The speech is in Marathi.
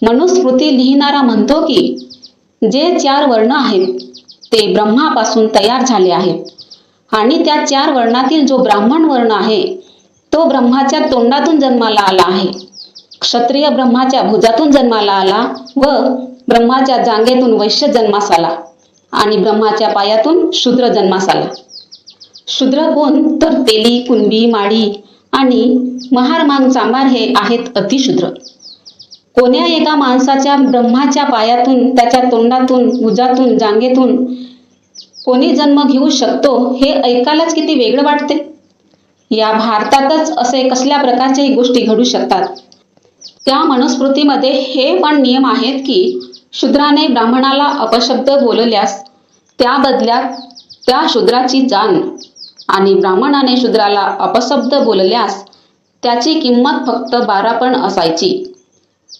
मनुस्मृती लिहिणारा म्हणतो की जे 4 वर्ण आहेत ते ब्रह्मापासून तयार झाले आहेत आणि त्या 4 वर्णातील जो ब्राह्मण वर्ण आहे तो ब्रह्माच्या तोंडातून जन्माला आला आहे. क्षत्रिय ब्रह्माच्या भुजातून जन्माला आला व ब्रह्माच्या जांघेतून वैश्य जन्मास आला आणि ब्रह्माच्या पायातून शूद्र जन्मास आला. शूद्र कोण तर तेली, कुणबी, माडी आणि महार, मांग, चांभार हे आहेत अतिशूद्र. कोण्या एका माणसाच्या ब्रह्माच्या पायातून, त्याच्या तोंडातून, भुजातून, जांघेतून कोणी जन्म घेऊ शकतो हे ऐकायलाच किती वेगळं वाटते. या भारतातच असे कसल्या प्रकारच्याही गोष्टी घडू शकतात. त्या मनुस्मृतीमध्ये हे पण नियम आहेत की शूद्राने ब्राह्मणाला अपशब्द बोलल्यास त्या बदल्यात त्या शूद्राची जान आणि ब्राह्मणाने शूद्राला अपशब्द बोलल्यास त्याची किंमत फक्त 12 पण असायची.